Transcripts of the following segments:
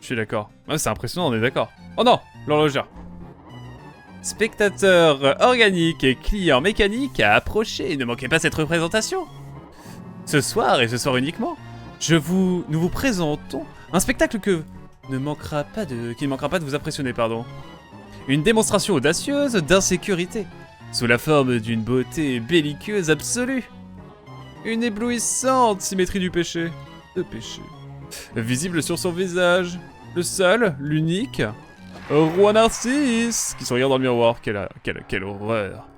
Je suis d'accord. Ah, c'est impressionnant, on est d'accord. Oh non, l'horlogère. Spectateurs organiques et clients mécaniques à approcher. Ne manquez pas cette représentation. Ce soir, et ce soir uniquement, nous vous présentons un spectacle qui ne manquera pas de vous impressionner, pardon. Une démonstration audacieuse d'insécurité, sous la forme d'une beauté belliqueuse absolue. Une éblouissante symétrie du péché. De péché. Visible sur son visage. Le seul, l'unique, Roi Narcisse, qui se regarde dans le miroir. Quelle horreur.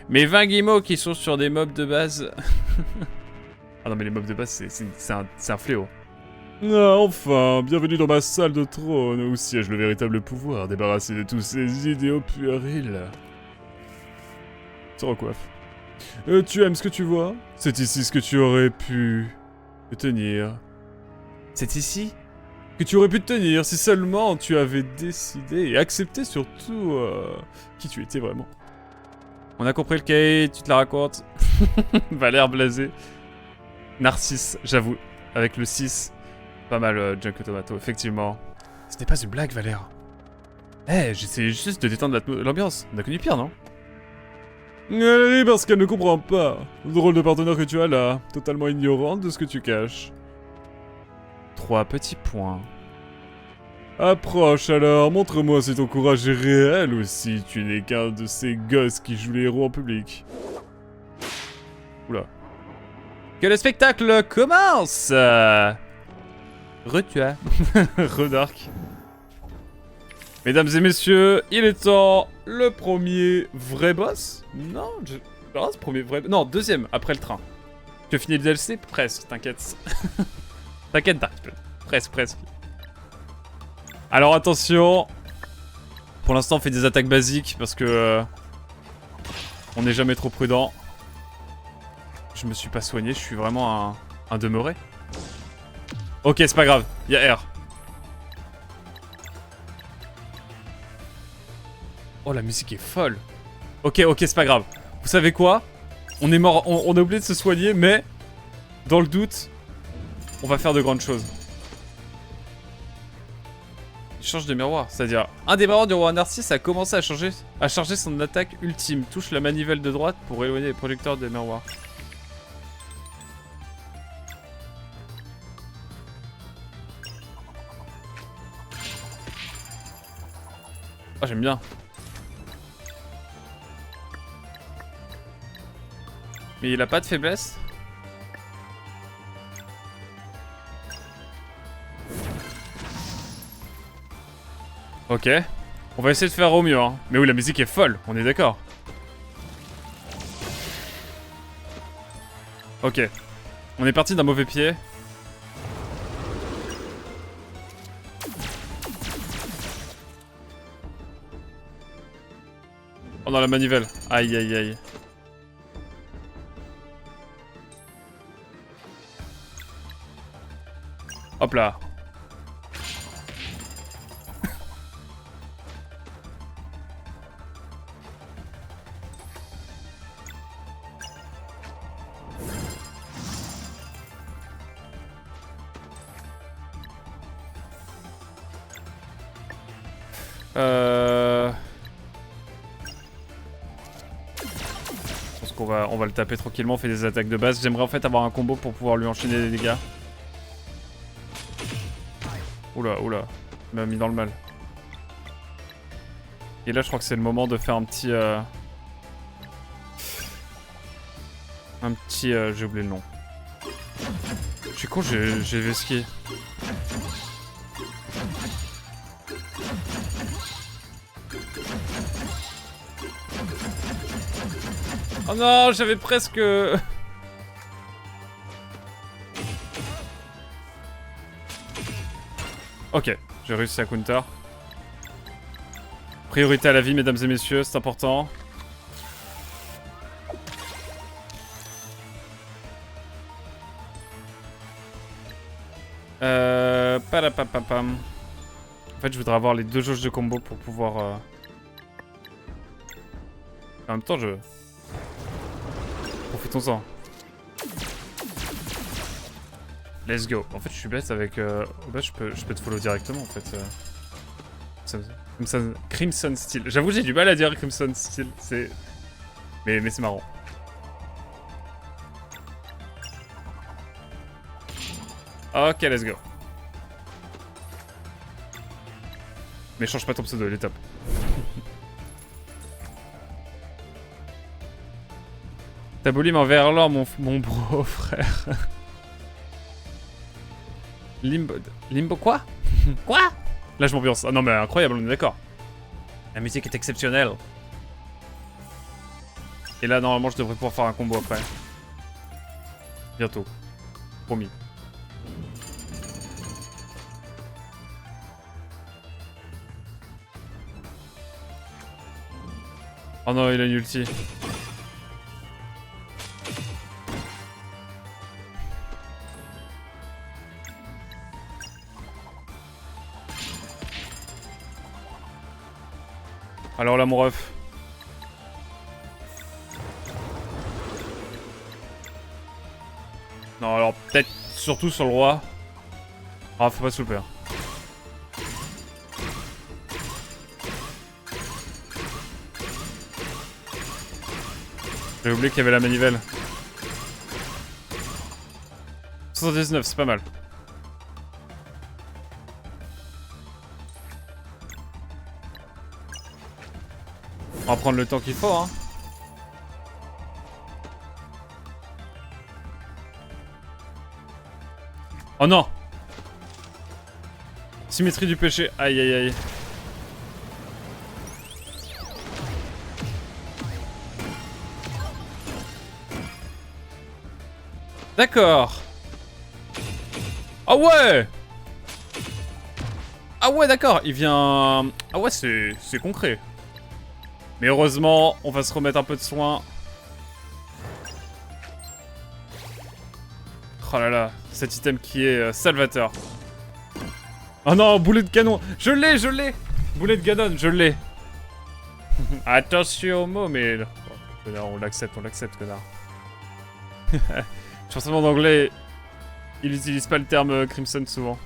Mes 20 guillemots qui sont sur des mobs de base. Ah non mais les mobs de base c'est un fléau. Ah enfin, bienvenue dans ma salle de trône où siège le véritable pouvoir, débarrassé de tous ces idéaux puérils. Se recoiffe. Tu aimes ce que tu vois? C'est ici ce que tu aurais pu tenir. C'est ici que tu aurais pu te tenir si seulement tu avais décidé et accepté surtout qui tu étais vraiment. On a compris le cahier, tu te la racontes. Valère blasé. Narcisse, j'avoue, avec le 6. Pas mal, Junk Tomato, effectivement. Ce n'est pas une blague, Valère. Eh, j'essaie juste de détendre l'ambiance. On a connu pire, non? Elle rit parce qu'elle ne comprend pas. Le drôle de partenaire que tu as là, totalement ignorante de ce que tu caches. 3 petits points. Approche alors, montre-moi si ton courage est réel ou si tu n'es qu'un de ces gosses qui jouent les héros en public. Oula. Que le spectacle commence! Retua. Redark. Mesdames et messieurs, il est temps. Le premier vrai boss? Non, ce premier vrai... Non, deuxième, après le train. Tu as fini le DLC? Presque, t'inquiète. T'inquiète, presque. Alors attention. Pour l'instant, on fait des attaques basiques parce que... on n'est jamais trop prudent. Je me suis pas soigné, je suis vraiment un demeuré. Ok, c'est pas grave, il y a R. Oh, la musique est folle. Ok, c'est pas grave. Vous savez quoi? On est mort, on a oublié de se soigner, mais... dans le doute, on va faire de grandes choses. Il change de miroir, c'est-à-dire... Un des miroirs du roi Narcisse a commencé à charger son attaque ultime. Touche la manivelle de droite pour éloigner les projecteurs des miroirs. Ah, j'aime bien. Mais il a pas de faiblesse. Ok. On va essayer de faire au mieux, hein. Mais oui, la musique est folle, on est d'accord. Ok. On est parti d'un mauvais pied. Oh, dans la manivelle. Aïe, aïe, aïe. Hop là. Je pense qu'on va le taper tranquillement, on fait des attaques de base. J'aimerais en fait avoir un combo pour pouvoir lui enchaîner des dégâts. Oula, il m'a mis dans le mal. Et là je crois que c'est le moment de faire un petit... j'ai oublié le nom. Je suis con, j'ai vesqué. Oh non, j'avais presque... Ok, j'ai réussi à counter. Priorité à la vie, mesdames et messieurs, c'est important. Palapapapam. En fait, je voudrais avoir les 2 jauges de combo pour pouvoir... En même temps, profitons-en. Let's go. En fait, je suis bête avec... Bah, je peux te follow directement en fait. Crimson Steel. J'avoue, j'ai du mal à dire Crimson Steel. C'est... Mais c'est marrant. Ok, let's go. Mais change pas ton pseudo, il est top. T'as Bolim en verlan, mon bro frère. Limbo quoi? Quoi? Là je m'ambiance. Ah non mais incroyable, on est d'accord. La musique est exceptionnelle. Et là normalement je devrais pouvoir faire un combo après. Bientôt. Promis. Oh non, il a une ulti. Alors là, mon ref. Non, alors peut-être surtout sur le roi. Ah, faut pas se louper. J'ai oublié qu'il y avait la manivelle. 79, c'est pas mal. On va prendre le temps qu'il faut, hein. Oh non! Symétrie du péché. Aïe aïe aïe. D'accord. Ah ouais! Ah ouais, d'accord, il vient... Ah ouais, c'est concret. Mais heureusement, on va se remettre un peu de soin. Oh là là, cet item qui est salvateur. Oh non, boulet de canon. Je l'ai. Boulet de canon, je l'ai. Attention au mot, mais... Oh, connard, on l'accepte, connard. Je pense en anglais, il n'utilise pas le terme Crimson souvent.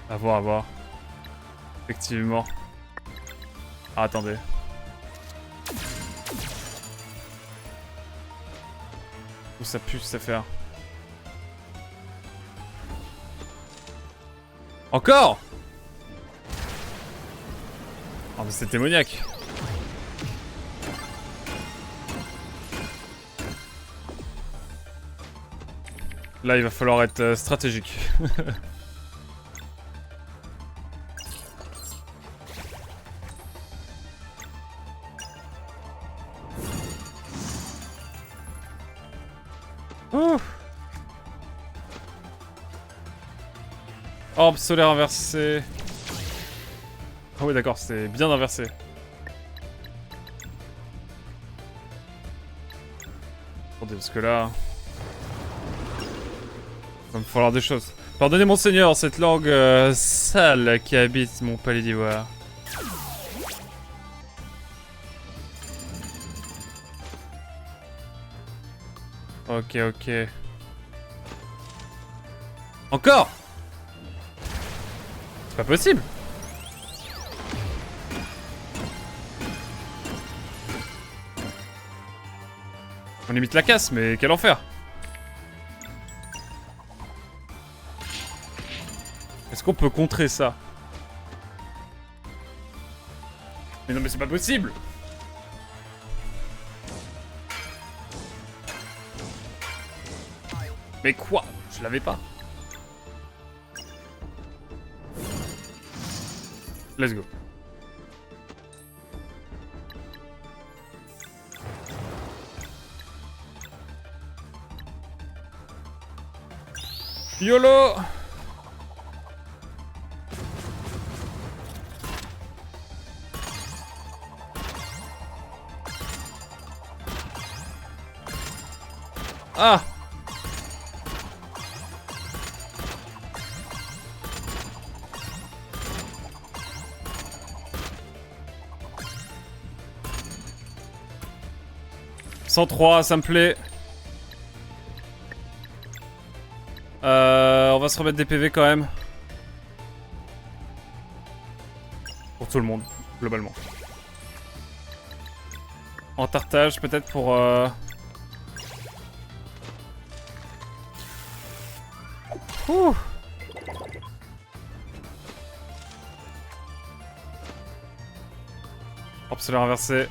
À voir. Effectivement. Ah, attendez. Où ça pue cette affaire. Encore! Oh mais c'est démoniaque. Là il va falloir être stratégique. Orbe solaire inversé. Ah oui d'accord, c'est bien inversé. Attendez, parce que là... il va me falloir des choses. Pardonnez mon seigneur, cette langue sale qui habite mon palais d'ivoire. Ok. Encore! C'est pas possible! On limite la casse, mais quel enfer! Est-ce qu'on peut contrer ça? Mais non mais c'est pas possible! Mais quoi? Je l'avais pas. Let's go. YOLO! Ah! « 103, ça me plaît. on va se remettre des PV quand même. Pour tout le monde, globalement. En tartage, peut-être pour... Ouh. Harpceleur inversé.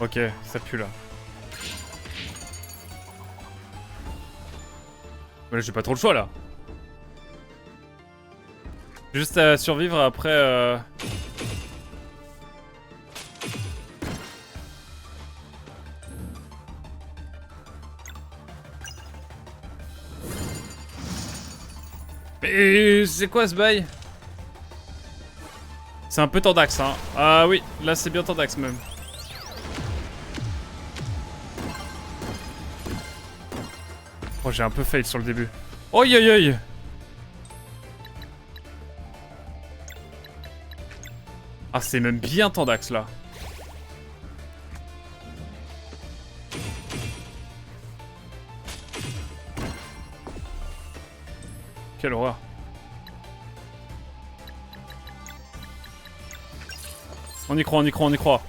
Ok, ça pue là. Mais là, j'ai pas trop le choix là. Juste à survivre après. Mais c'est quoi ce bail? C'est un peu tendax, hein. Ah oui, là c'est bien tendax même. Oh, j'ai un peu fail sur le début. Oi oi oi. Ah, c'est même bien tendax là. Quelle horreur. On y croit, on y croit, on y croit.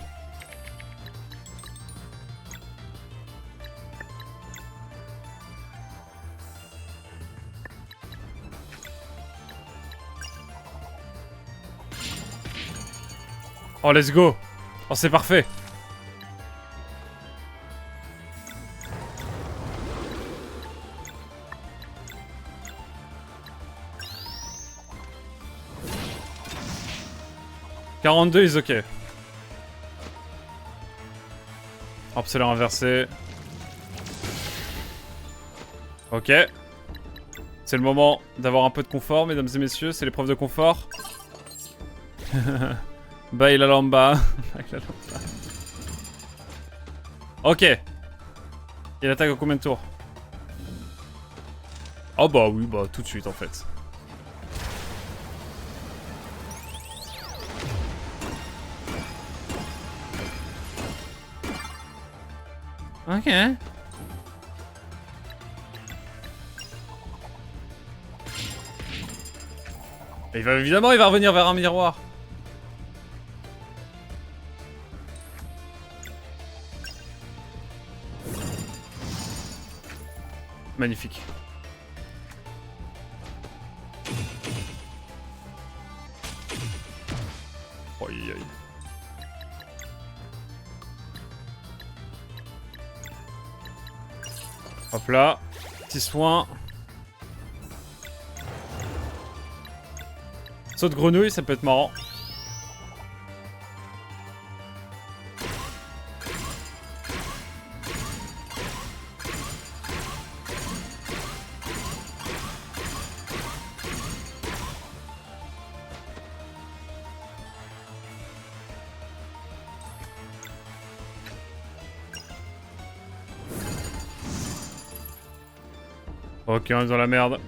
Oh, let's go. Oh, c'est parfait. « 42 is ok. » Harpceleur inversé. Ok. C'est le moment d'avoir un peu de confort, mesdames et messieurs. C'est l'épreuve de confort. Bye la lamba. Ok. Il attaque en combien de tours? Oh bah oui, bah tout de suite en fait. Ok. Et évidemment, il va revenir vers un miroir. Magnifique. Oi, oi. Hop là. Petit soin. Saut de grenouille, ça peut être marrant. Ok, on est dans la merde.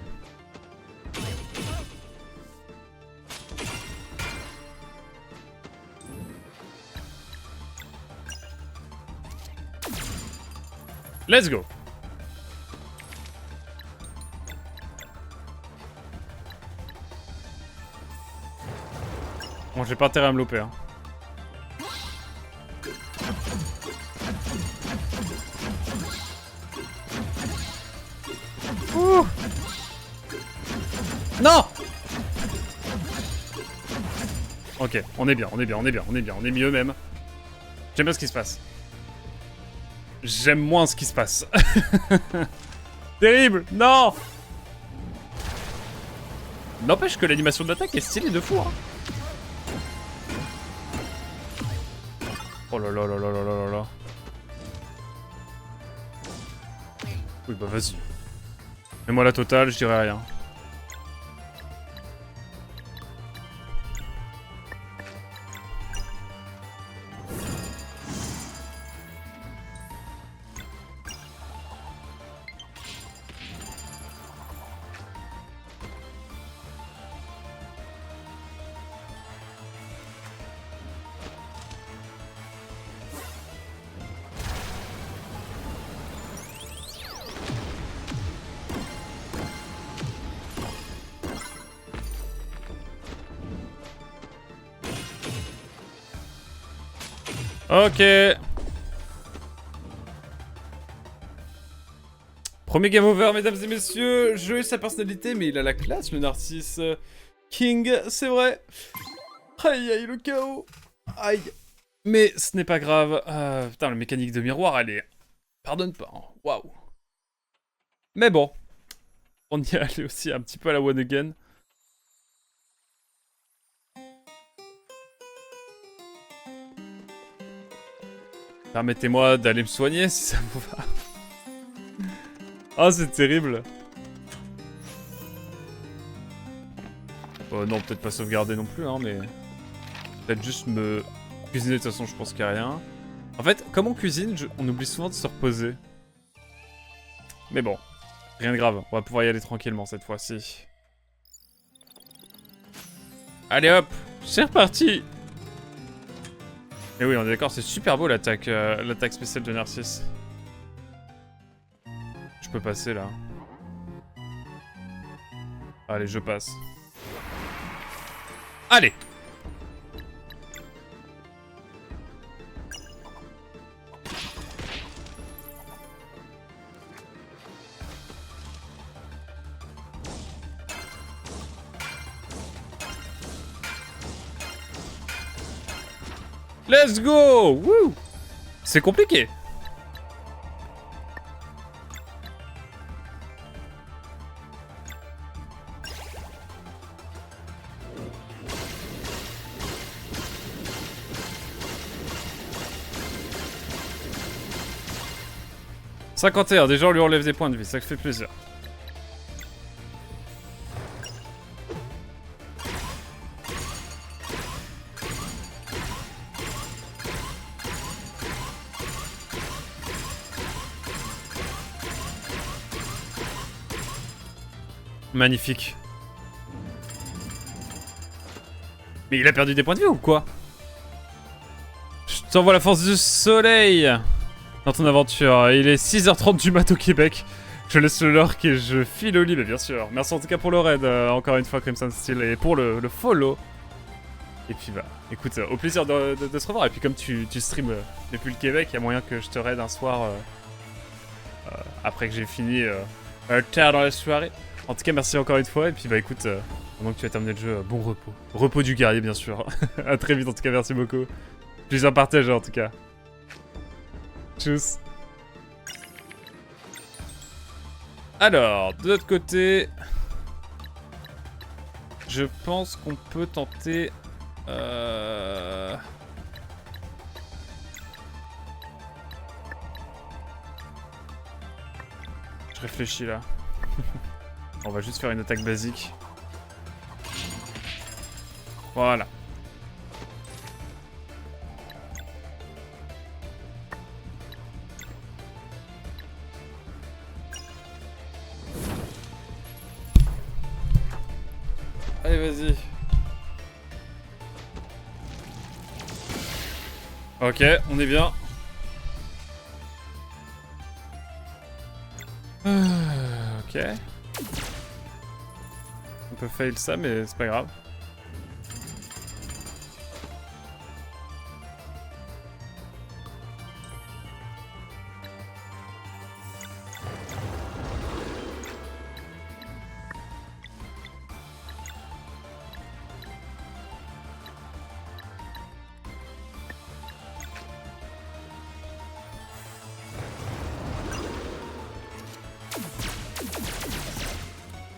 Let's go. Bon, j'ai pas intérêt à me louper, hein. Ouh. Non. Ok, on est bien, on est bien, on est bien, on est bien, on est mieux même. J'aime bien ce qui se passe. J'aime moins ce qui se passe. Terrible. Non. N'empêche que l'animation de l'attaque est stylée de fou, hein. Oh là là là là là là là. Oui, bah vas-y. Mets-moi la totale, je dirais rien. Ok. Premier game over, mesdames et messieurs. Je hais sa personnalité, mais il a la classe, le Narcisse. King, c'est vrai. Aïe, aïe, le chaos. Aïe. Mais ce n'est pas grave. Putain, la mécanique de miroir, elle est... Pardonne pas. Hein. Waouh. Mais bon. On y est allé aussi un petit peu à la one again. Permettez-moi d'aller me soigner si ça vous va. Ah, c'est terrible. Non, peut-être pas sauvegarder non plus, hein, mais... Peut-être juste me cuisiner, de toute façon, je pense qu'il n'y a rien. En fait, comme on cuisine, on oublie souvent de se reposer. Mais bon, rien de grave. On va pouvoir y aller tranquillement cette fois-ci. Allez hop, c'est reparti. Et oui, on est d'accord, c'est super beau l'attaque spéciale de Narcisse. Je peux passer là. Allez, je passe. Allez! Let's go! Woo! C'est compliqué. « 51, déjà on lui enlève des points de vie, ça fait plaisir. » Magnifique. Mais il a perdu des points de vie ou quoi? Je t'envoie la force du soleil dans ton aventure. Il est 6h30 du mat au Québec. Je laisse le lurk et je file au lit, mais bien sûr. Merci en tout cas pour le raid, encore une fois, Crimson Steel, et pour le follow. Et puis bah, écoute, au plaisir de se revoir. Et puis comme tu streams depuis le Québec, il y a moyen que je te raid un soir après que j'ai fini tard dans la soirée. En tout cas, merci encore une fois. Et puis bah écoute, pendant que tu as terminé le jeu, bon repos. Repos du guerrier, bien sûr. À très vite, en tout cas, merci beaucoup. Plaisir partagé, en tout cas. Tchuss. Alors, de l'autre côté... Je pense qu'on peut tenter... Je réfléchis là. On va juste faire une attaque basique. Voilà. Allez, vas-y. Ok, on est bien. Ok. On peut fail ça, mais c'est pas grave.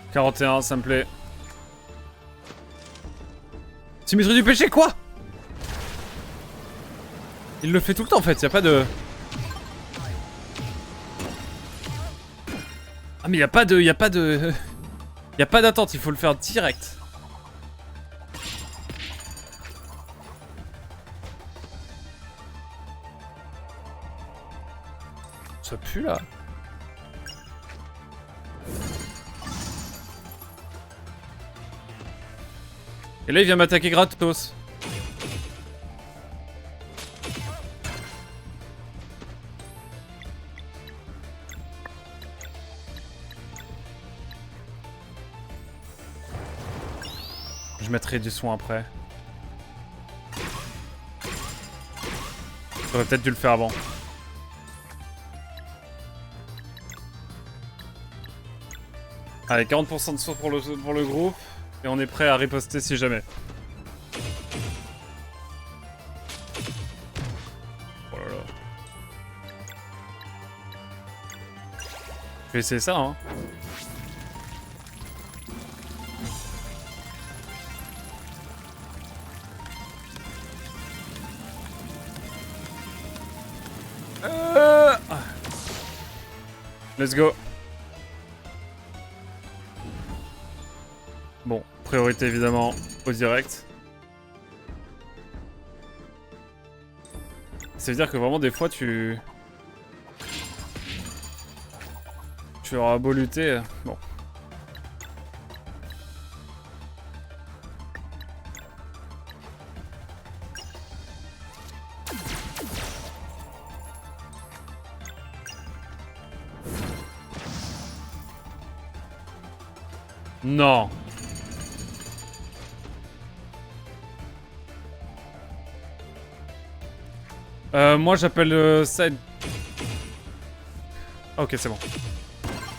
« 41, ça me plaît. » Symétrie du péché, quoi? Il le fait tout le temps en fait, y a pas de... Ah mais y a pas de... Y a pas d'attente, il faut le faire direct. Ça pue là. Et là il vient m'attaquer gratos. Je mettrai du soin après. J'aurais peut-être dû le faire avant. Allez, 40% de source pour le groupe. Et on est prêt à riposter si jamais. Oh là là. Je vais essayer ça, hein. Let's go. Bon, priorité évidemment au direct. Ça veut dire que vraiment des fois tu auras beau lutter. Bon. Non. Moi j'appelle ça... Ok, c'est bon.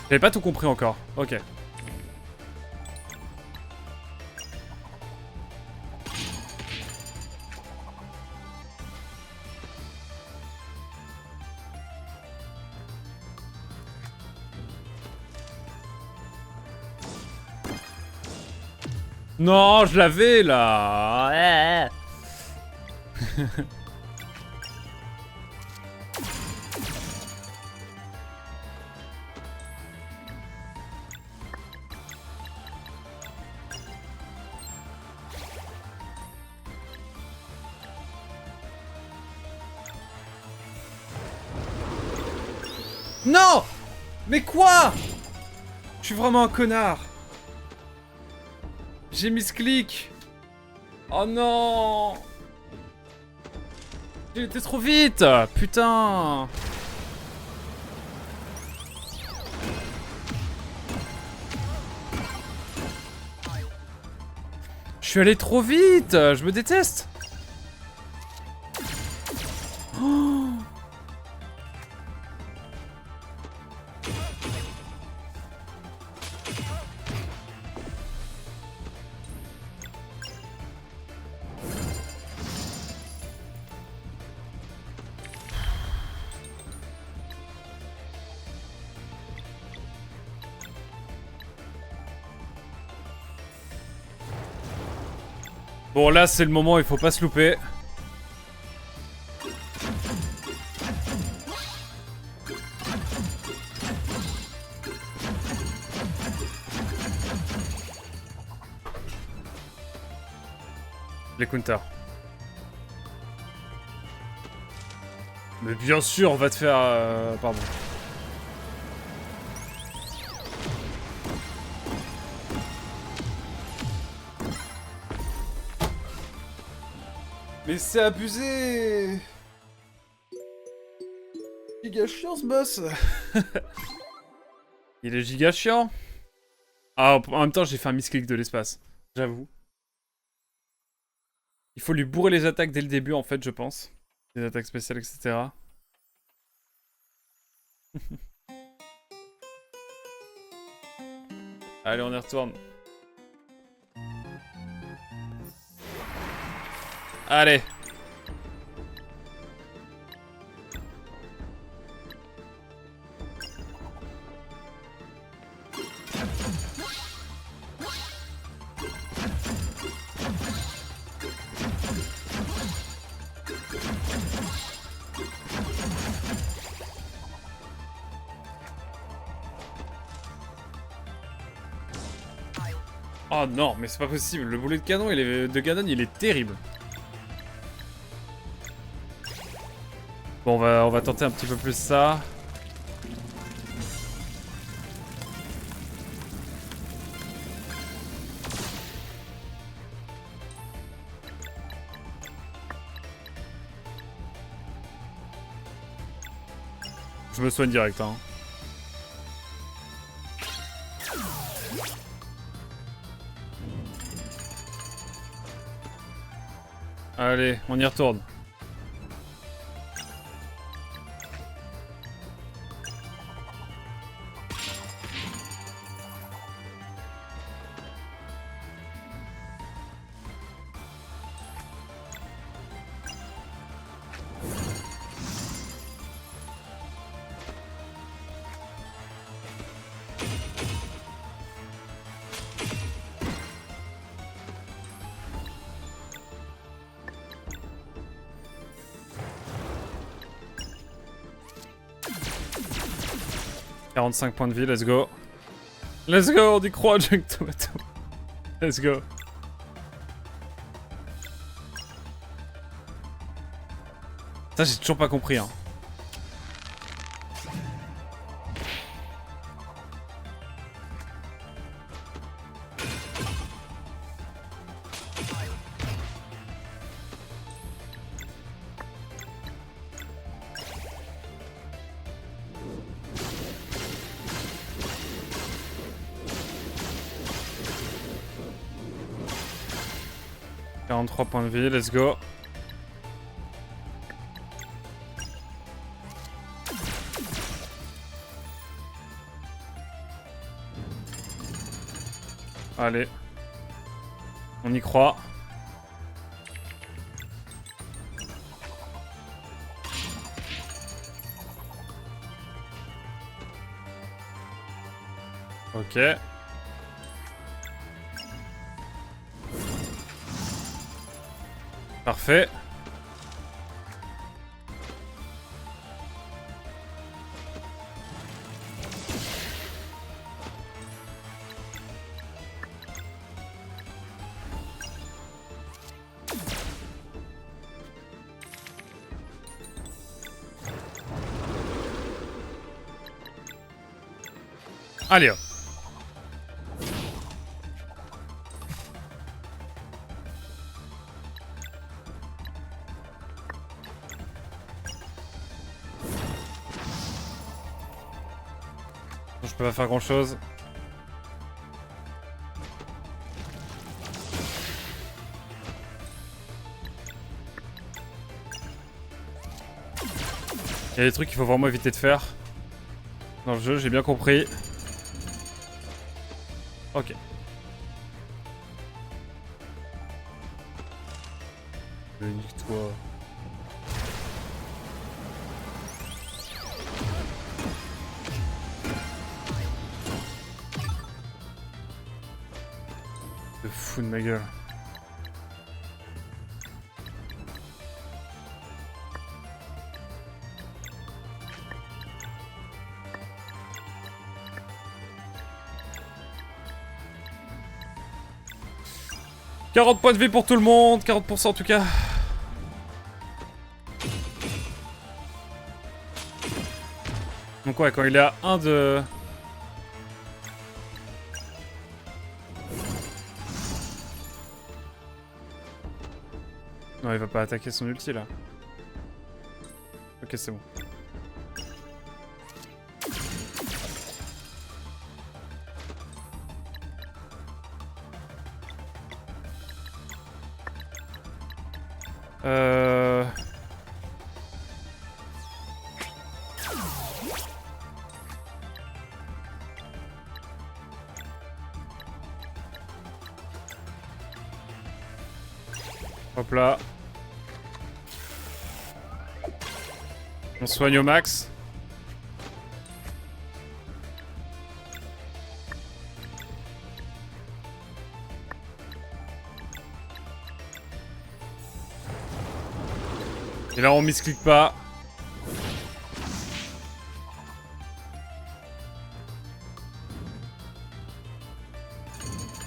J'avais pas tout compris encore. Ok. Non, je l'avais là. Non! Mais quoi? Je suis vraiment un connard. J'ai mis ce clic. Oh non! J'ai été trop vite! Putain! Je suis allé trop vite! Je me déteste! Oh! Bon, là, c'est le moment, il faut pas se louper. Les counters. Mais bien sûr, on va te faire... Pardon. Mais c'est abusé! Giga chiant ce boss! Il est giga chiant! Ah, en même temps, j'ai fait un misclick de l'espace. J'avoue. Il faut lui bourrer les attaques dès le début, en fait, je pense. Les attaques spéciales, etc. Allez, on y retourne. Allez. Oh non, mais c'est pas possible. Le boulet de canon, il est terrible. Bon, on va tenter un petit peu plus ça. Je me soigne direct, hein. Allez, on y retourne. 45 points de vie, let's go. Let's go, on y croit, Junk Tomato. Let's go. Ça, j'ai toujours pas compris, hein. « 43 points de vie, let's go. » Allez. On y croit. Ok. Parfait. Allez hop. Je peux pas faire grand chose. Il y a des trucs qu'il faut vraiment éviter de faire dans le jeu, j'ai bien compris. Ok. Nique-toi. Te fous de ma gueule. « 40 points de vie pour tout le monde, 40% en tout cas. » Donc ouais, quand il est à 1 de... Non, il va pas attaquer son ulti là. Ok, c'est bon. Hop là. On soigne au max. Et là on misclique pas.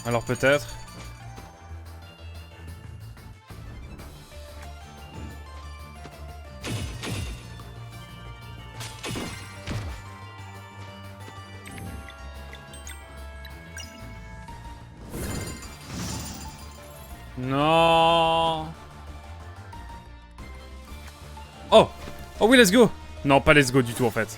Alors peut-être. Non. Oh. Oh oui, let's go. Non, pas let's go du tout en fait.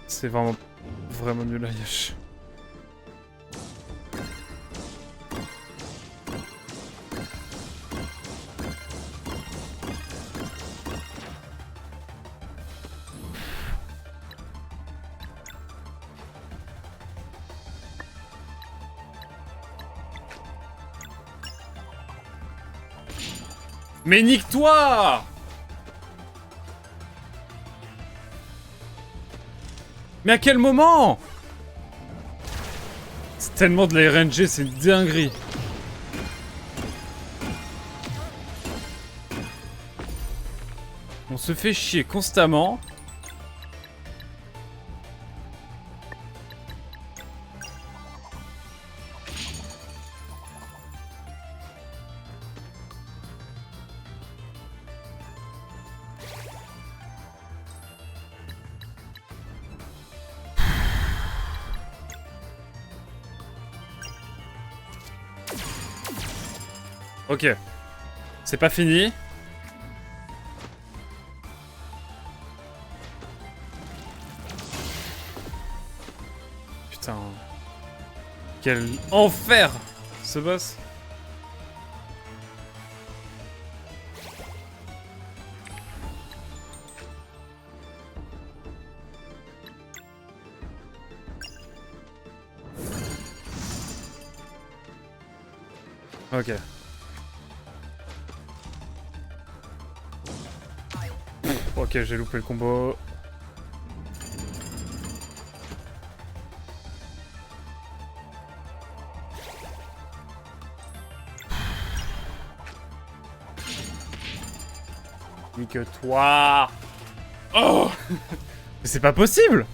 C'est vraiment nul à Yash. Mais nique-toi! Mais à quel moment? C'est tellement de la RNG, c'est une dinguerie. se fait chier constamment. Ok. C'est pas fini. Putain. Quel enfer, ce boss. Ok. Ok, j'ai loupé le combo. Nique-toi. Oh. Mais c'est pas possible.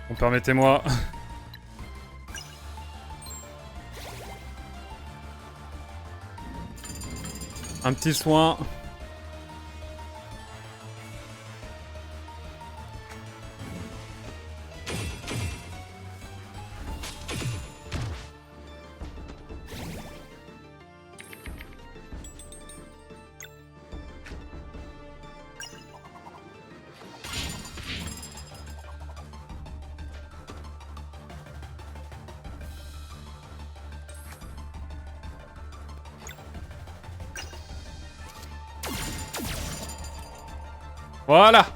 Bon, permettez-moi. Un petit soin. Voilà.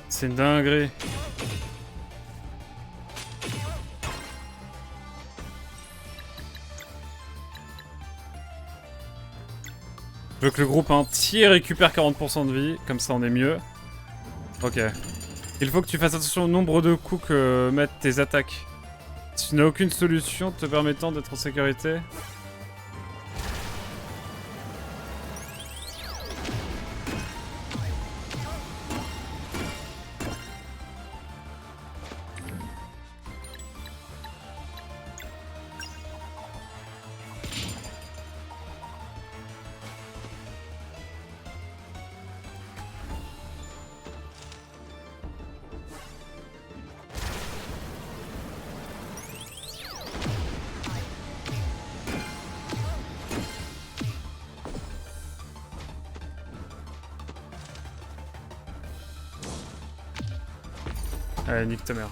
C'est une dinguerie. Je veux que le groupe entier récupère 40% de vie, comme ça on est mieux. Ok. Il faut que tu fasses attention au nombre de coups que mettent tes attaques. Si tu n'as aucune solution te permettant d'être en sécurité. Allez, nique ta mère.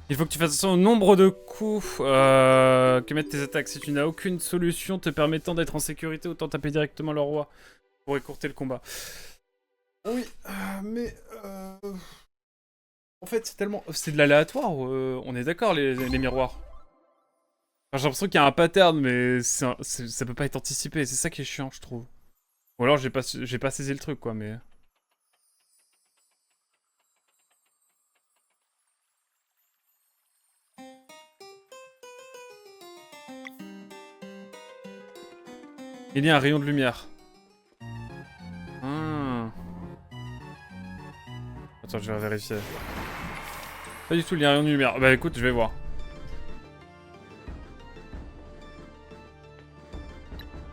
Il faut que tu fasses attention au nombre de coups que mettent tes attaques. Si tu n'as aucune solution te permettant d'être en sécurité, autant taper directement le roi pour écourter le combat. Oui, mais... En fait, c'est tellement... C'est de l'aléatoire, on est d'accord, les miroirs. Enfin, j'ai l'impression qu'il y a un pattern, mais ça peut pas être anticipé. C'est ça qui est chiant, je trouve. Ou alors j'ai pas saisi le truc, quoi, mais... Il y a un rayon de lumière. Ah. Attends, je vais vérifier. Pas du tout, il y a un rayon de lumière. Bah écoute, je vais voir.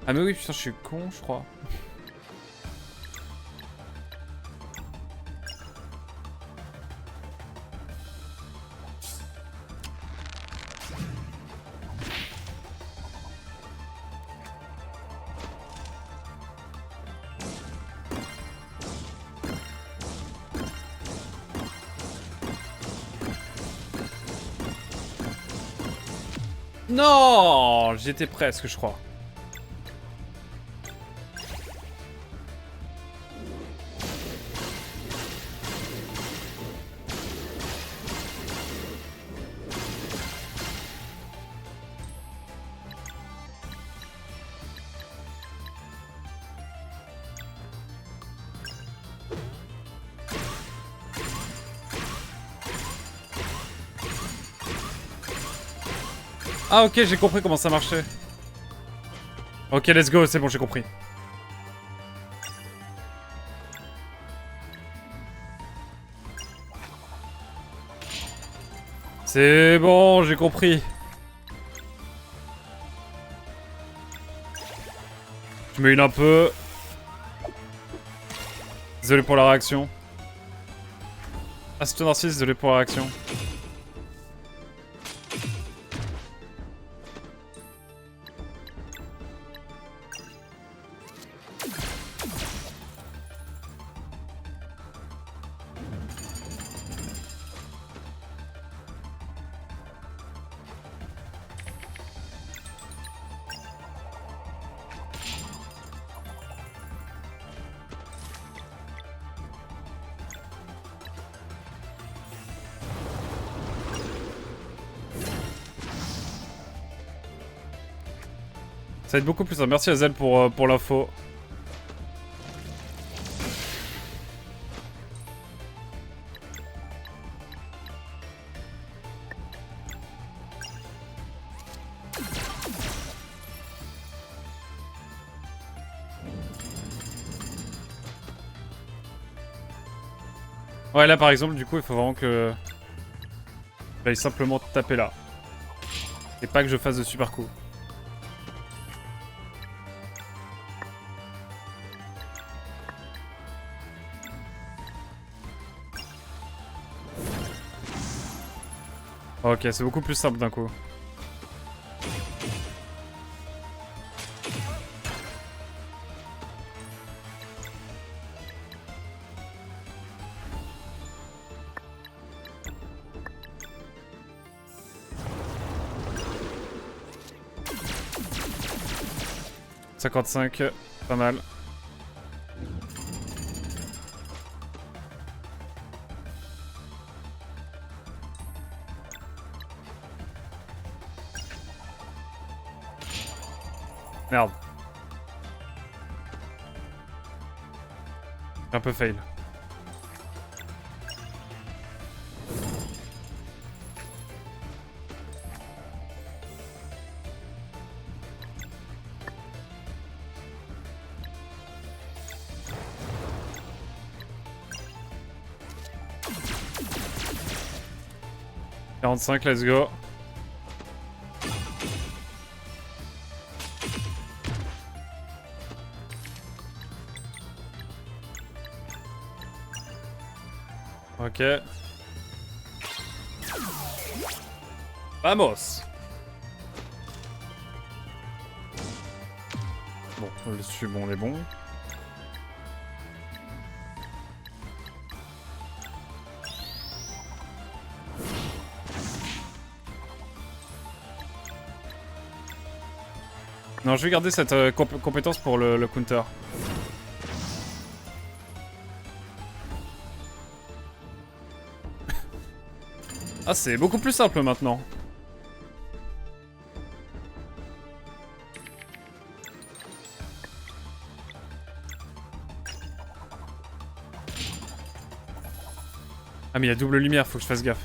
Ah mais oui, putain, je suis con, je crois. Non, j'y étais presque, je crois. Ah ok, j'ai compris comment ça marchait. Ok, let's go, c'est bon, j'ai compris. C'est bon, j'ai compris. Je me heal un peu. Désolé pour la réaction. Aston Narcisse, désolé pour la réaction. Ça va être beaucoup plus simple. Merci Azel pour l'info. Ouais, là par exemple, du coup, il faut vraiment que j'aille simplement taper là. Et pas que je fasse de super coups. Ok, c'est beaucoup plus simple d'un coup. « 55, pas mal. Merde. J'ai un peu fail. « 45, let's go. » Ok. Vamos. Bon, on le suit, bon, on est bon. Non, je vais garder cette compétence pour le counter. Ah, c'est beaucoup plus simple maintenant. Ah, mais il y a double lumière, faut que je fasse gaffe.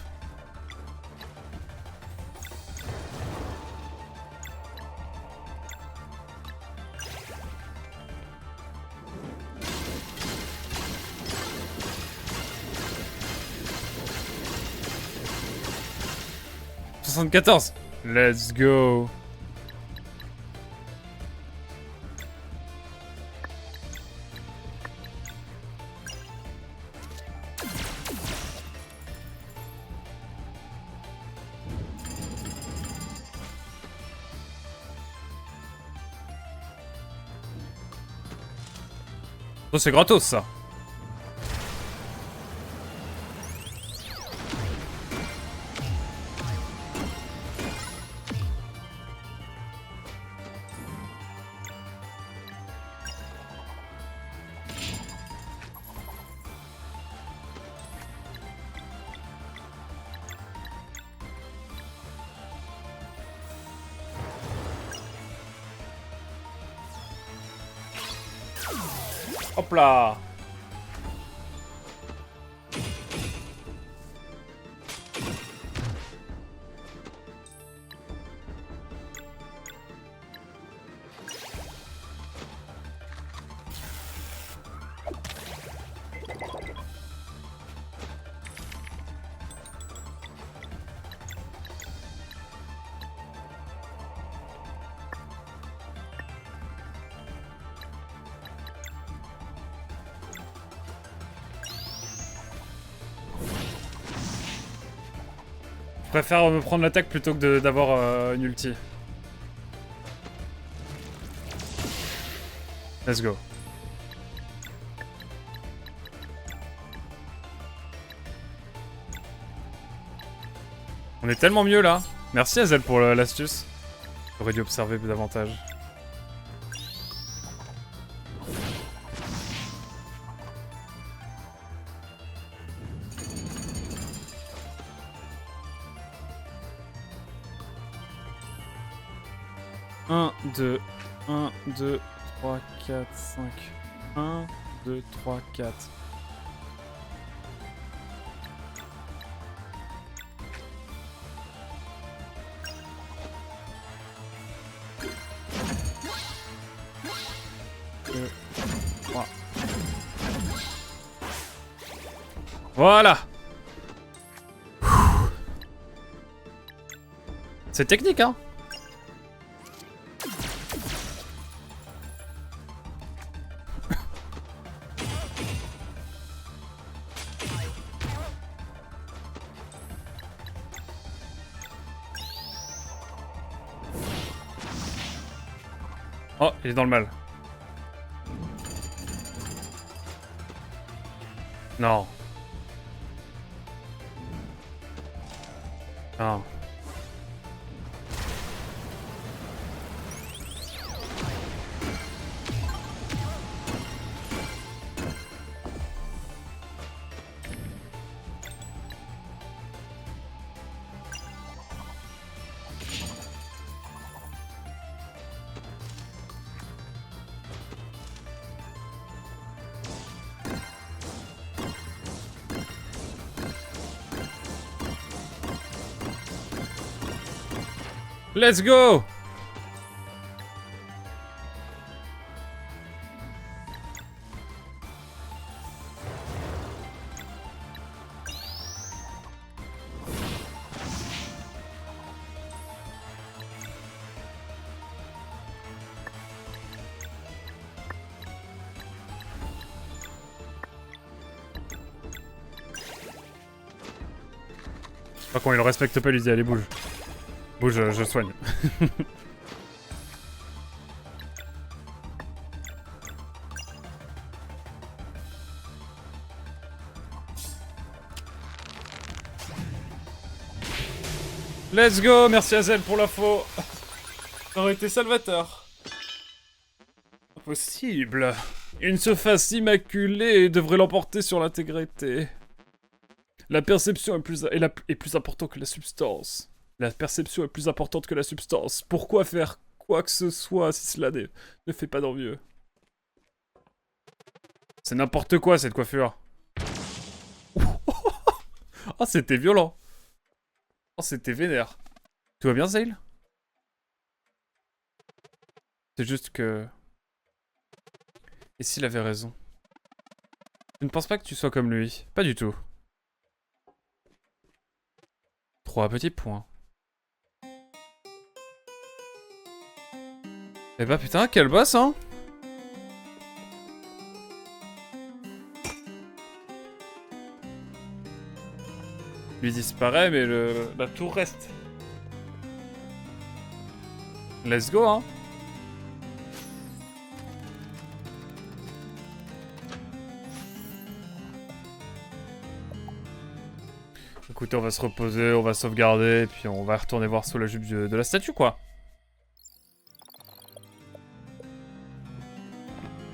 « 74 ! Let's go. Oh, c'est gratos ça. Hop là. Je préfère me prendre l'attaque plutôt que d'avoir une ulti. Let's go. On est tellement mieux là. Merci Azel pour l'astuce. J'aurais dû observer davantage. Un, 2, 1, 2, 3, 4, 5. 1, 2, 3, 4. Voilà. C'est technique, hein. Oh, il est dans le mal. Non. Non. Let's go! Par contre, il le respecte pas, lui dit allez bouge. Bouge, je soigne. Let's go, merci Azel pour l'info. Ça aurait été salvateur. Impossible. Une surface immaculée devrait l'emporter sur l'intégrité. La perception est plus importante que la substance. La perception est plus importante que la substance. Pourquoi faire quoi que ce soit si cela ne fait pas d'envieux? C'est n'importe quoi cette coiffure. Oh, c'était violent. Oh, c'était vénère. Tout va bien, Zale? C'est juste que... Et s'il avait raison? Je ne pense pas que tu sois comme lui. Pas du tout. 3 petits points. Eh bah putain, quel boss, hein? Lui disparaît, mais la tour reste. Let's go, hein? Écoutez, on va se reposer, on va sauvegarder, et puis on va retourner voir sous la jupe de la statue, quoi.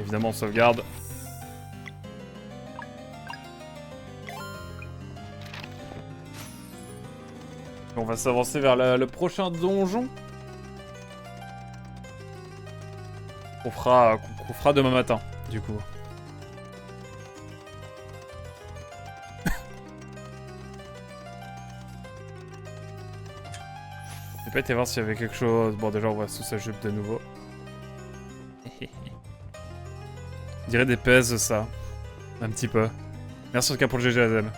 Évidemment, on sauvegarde. On va s'avancer vers le prochain donjon. Qu'on fera demain matin, du coup. J'ai pas été voir s'il y avait quelque chose. Bon, déjà, on voit sous sa jupe de nouveau. On dirait des pèses, ça. Un petit peu. Merci en tout cas pour le GG, Azel.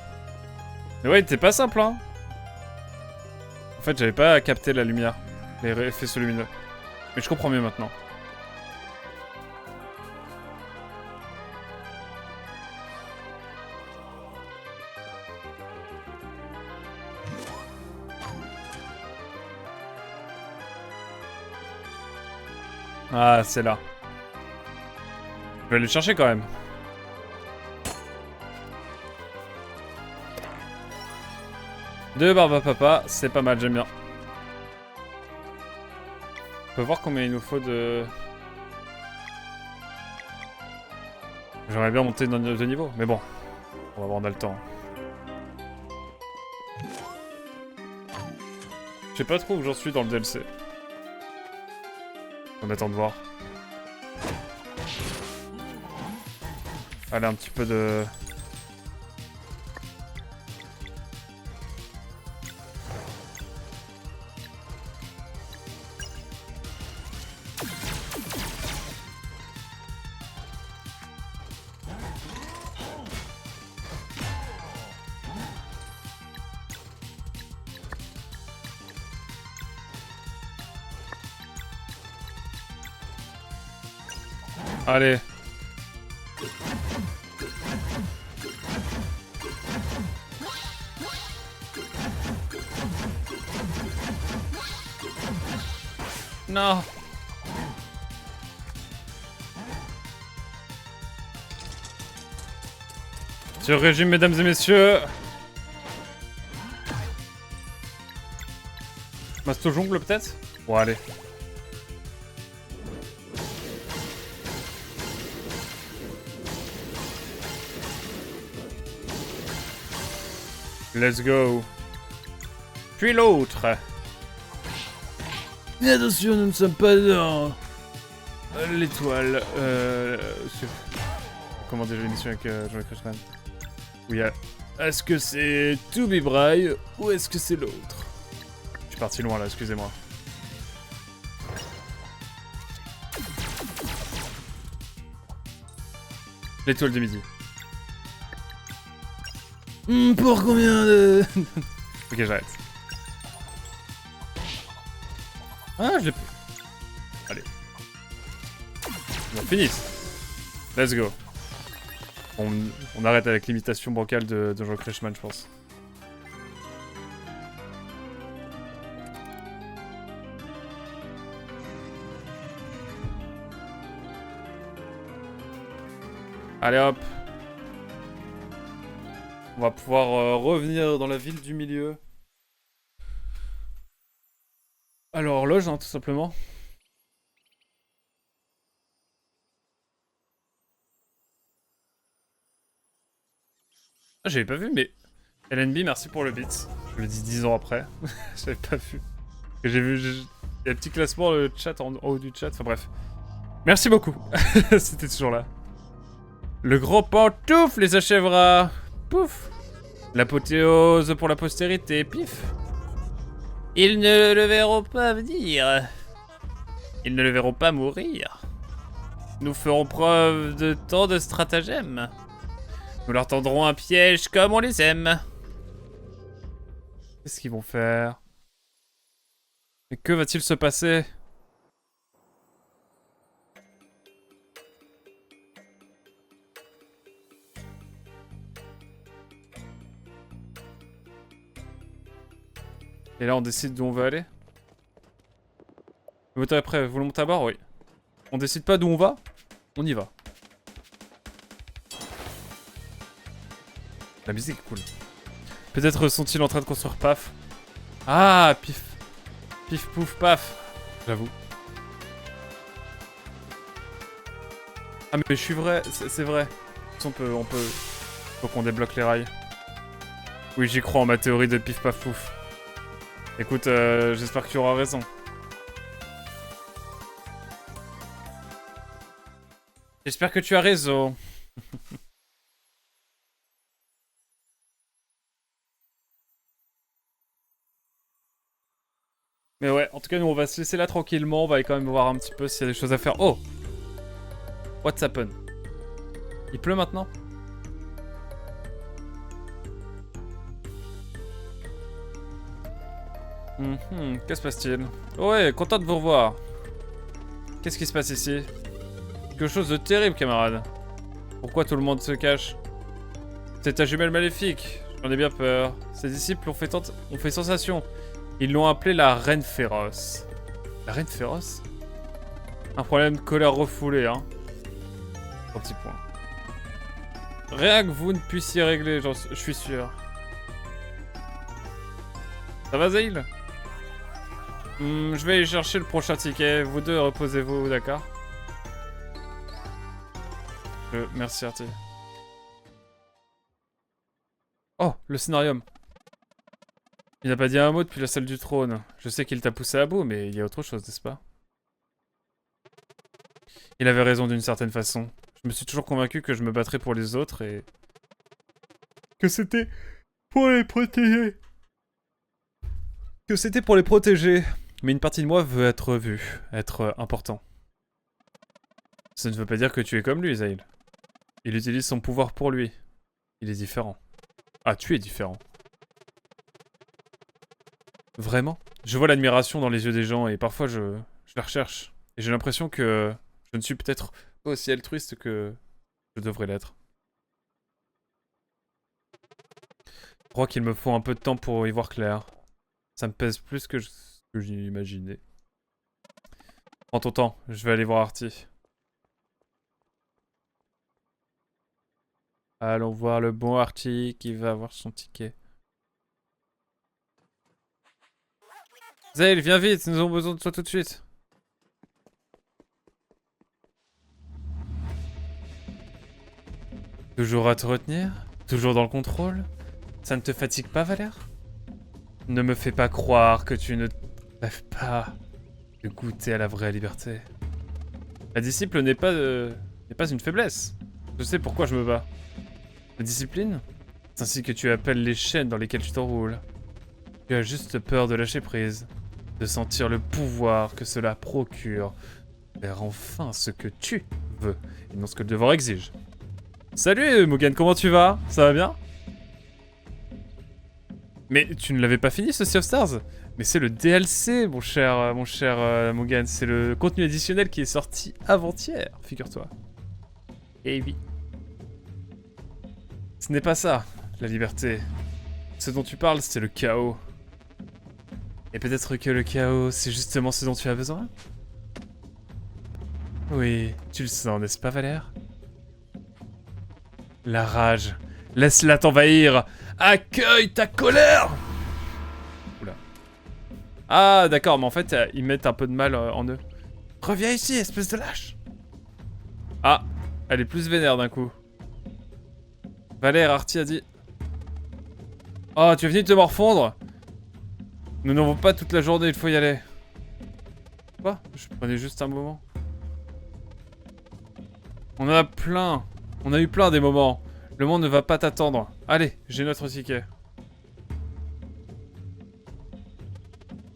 Mais ouais, il était pas simple, hein. En fait, j'avais pas capté la lumière. Les faisceaux lumineux. Mais je comprends mieux maintenant. Ah, c'est là. Je vais aller le chercher quand même. Deux barbe à papa, c'est pas mal, j'aime bien. On peut voir combien il nous faut de... J'aimerais bien monter de niveau, mais bon. On va voir, on a le temps. Je sais pas trop où j'en suis dans le DLC. On attend de voir. Allez, un petit peu de... Allez. Non. Sur régime, mesdames et messieurs. Masto jongle peut-être? Bon, allez. Let's go. Puis l'autre. Mais attention, nous ne sommes pas dans l'étoile. Comment déjà l'émission avec Jean-Luc Reichmann? Oui, est-ce que c'est To Be Braille ou est-ce que c'est l'autre? Je suis parti loin là, excusez-moi. L'étoile de midi. Pour combien de... Ok, j'arrête. Ah, je l'ai... Allez. On finisse. Let's go. On arrête avec l'imitation bancale de Jean-Luc Reichmann, je pense. Allez hop. On va pouvoir revenir dans la ville du milieu. Alors, horloge, hein, tout simplement. Ah, j'avais pas vu, mais... LNB, merci pour le beat. Je le dis 10 ans après. J'avais pas vu. J'ai vu... Il y a un petit classement, le chat en haut du chat. Enfin bref. Merci beaucoup. C'était toujours là. Le gros pantoufle les achèvera. Pouf. L'apothéose pour la postérité. Pif. Ils ne le verront pas venir. Ils ne le verront pas mourir. Nous ferons preuve de tant de stratagèmes. Nous leur tendrons un piège comme on les aime. Qu'est-ce qu'ils vont faire? Mais que va-t-il se passer? Et là, on décide d'où on veut aller. Vous êtes prêt? Vous voulez monter à bord? Oui. On décide pas d'où on va? On y va. La musique est cool. Peut-être sont-ils en train de construire PAF. Ah, pif. Pif, pouf, paf. J'avoue. Ah, mais je suis vrai. C'est vrai. On peut... Faut qu'on débloque les rails. Oui, j'y crois en ma théorie de pif, paf, pouf. Écoute, j'espère que tu auras raison. J'espère que tu as raison. Mais ouais, en tout cas, nous, on va se laisser là tranquillement. On va aller quand même voir un petit peu s'il y a des choses à faire. Oh! What's happened? Il pleut maintenant? Que se passe-t-il? Ouais, content de vous revoir. Qu'est-ce qui se passe ici? Quelque chose de terrible, camarade. Pourquoi tout le monde se cache? C'est ta jumelle maléfique. J'en ai bien peur. Ses disciples ont fait sensation. Ils l'ont appelée la Reine Féroce. La Reine Féroce? Un problème de colère refoulé, hein. 3 petits points. Rien que vous ne puissiez régler, je suis sûr. Ça va, Zaïl? Je vais aller chercher le prochain ticket. Vous deux, reposez-vous, d'accord? Merci, Artie. Oh, le scénarium. Il n'a pas dit un mot depuis la salle du trône. Je sais qu'il t'a poussé à bout, mais il y a autre chose, n'est-ce pas? Il avait raison d'une certaine façon. Je me suis toujours convaincu que je me battrais pour les autres et... que c'était pour les protéger. Que c'était pour les protéger. Mais une partie de moi veut être vue, être important. Ça ne veut pas dire que tu es comme lui, Zaïl. Il utilise son pouvoir pour lui. Il est différent. Ah, tu es différent. Vraiment? Je vois l'admiration dans les yeux des gens et parfois je la recherche. Et j'ai l'impression que je ne suis peut-être pas aussi altruiste que je devrais l'être. Je crois qu'il me faut un peu de temps pour y voir clair. Ça me pèse plus que j'imaginais. Prends ton temps, je vais aller voir Artie. Allons voir le bon Artie qui va avoir son ticket. Zael, viens vite, nous avons besoin de toi tout de suite. Toujours à te retenir? Toujours dans le contrôle? Ça ne te fatigue pas, Valère? Ne me fais pas croire que tu ne rêves pas de goûter à la vraie liberté. La discipline n'est pas une faiblesse. Je sais pourquoi je me bats. La discipline? C'est ainsi que tu appelles les chaînes dans lesquelles tu t'enroules. Tu as juste peur de lâcher prise, de sentir le pouvoir que cela procure, faire enfin ce que tu veux, et non ce que le devoir exige. Salut Mugen, comment tu vas? Ça va bien? Mais tu ne l'avais pas fini ce Sea of Stars? Mais c'est le DLC, mon cher Mugen, c'est le contenu additionnel qui est sorti avant-hier, figure-toi. Eh oui. Ce n'est pas ça, la liberté. Ce dont tu parles, c'est le chaos. Et peut-être que le chaos, c'est justement ce dont tu as besoin? Oui, tu le sens, n'est-ce pas, Valère? La rage. Laisse-la t'envahir. Accueille ta colère! Oula. Ah, d'accord, mais en fait, ils mettent un peu de mal en eux. Reviens ici, espèce de lâche! Ah, elle est plus vénère d'un coup. Valère, Artie a dit... Oh, tu es venu te morfondre? Nous n'en pas toute la journée, il faut y aller. Quoi? Je prenais juste un moment. On en a plein. On a eu plein des moments. Le monde ne va pas t'attendre. Allez, j'ai notre ticket.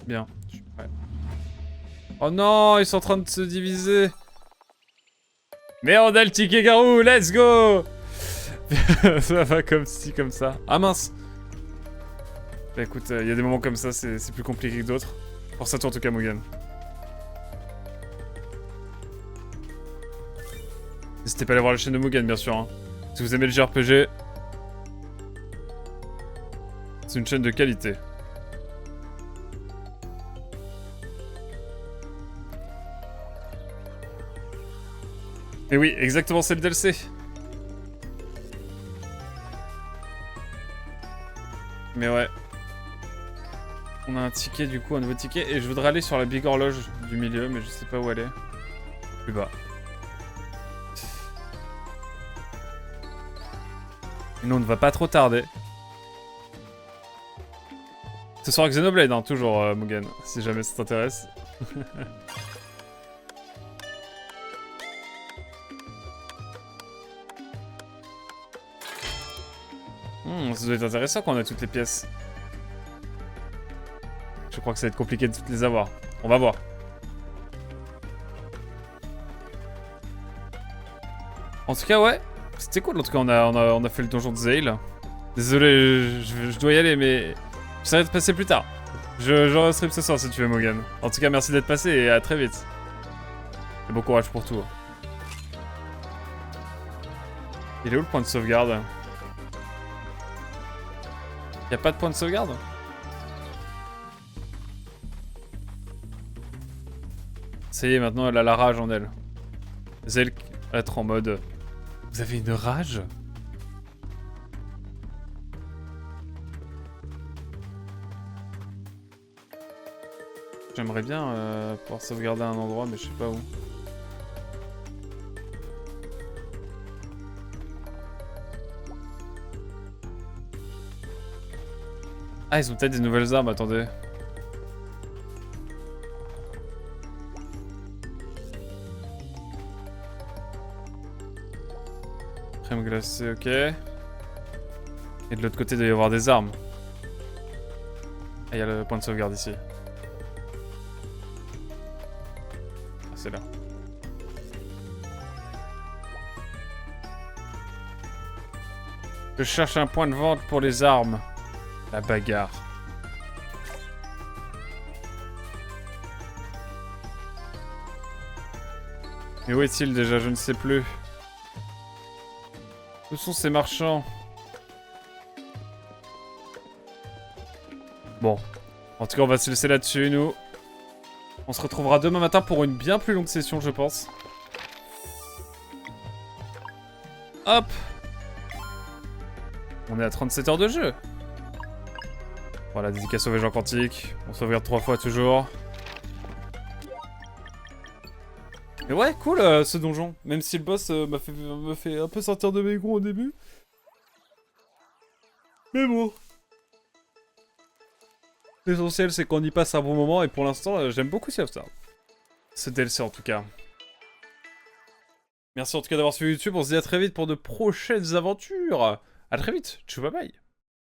Bien, je suis prêt. Oh non, ils sont en train de se diviser. Mais on a le ticket Garou, let's go. Ça va comme ci, comme ça. Ah mince. Bah écoute, il y a des moments comme ça, c'est plus compliqué que d'autres. Force à toi en tout cas, Mugen. N'hésitez pas à aller voir la chaîne de Mugen, bien sûr. Hein. Si vous aimez le JRPG, c'est une chaîne de qualité. Et oui, exactement, c'est le DLC. Mais ouais. On a un ticket, du coup, un nouveau ticket. Et je voudrais aller sur la big horloge du milieu, mais je sais pas où aller. Plus bas. Mais on ne va pas trop tarder. Ce soir Xenoblade, hein, toujours, Mugen, si jamais ça t'intéresse. Ça doit être intéressant quand on a toutes les pièces. Je Je crois que ça va être compliqué de toutes les avoir. On va voir. En tout cas, ouais. C'était cool. En tout cas, on a fait le donjon de Zale. Désolé, je dois y aller, mais... J'essaierai de passer plus tard. Je stream ce soir si tu veux, Morgan. En tout cas, merci d'être passé et à très vite. Et bon courage pour tout. Il est où le point de sauvegarde? Y'a pas de point de sauvegarde? Ça y est, maintenant elle a la rage en elle. Zelle être en mode... Vous avez une rage? J'aimerais bien pouvoir sauvegarder un endroit, mais je sais pas où. Ah, ils ont peut-être des nouvelles armes, attendez. Crème glacée, ok. Et de l'autre côté, il doit y avoir des armes. Ah, il y a le point de sauvegarde ici. Ah, c'est là. Je cherche un point de vente pour les armes. La bagarre. Mais où est-il déjà? Je ne sais plus. Où sont ces marchands? Bon. En tout cas, on va se laisser là-dessus, nous. On se retrouvera demain matin pour une bien plus longue session, je pense. Hop! On est à 37 heures de jeu. Voilà, dédicace sauver Jean Quantique. On sauvegarde 3 fois toujours. Mais ouais, cool ce donjon. Même si le boss me fait un peu sortir de mes gonds au début. Mais bon. L'essentiel, c'est qu'on y passe un bon moment. Et pour l'instant, j'aime beaucoup Sea of Stars. Ce DLC en tout cas. Merci en tout cas d'avoir suivi YouTube. On se dit à très vite pour de prochaines aventures. À très vite. Tchou, bye bye.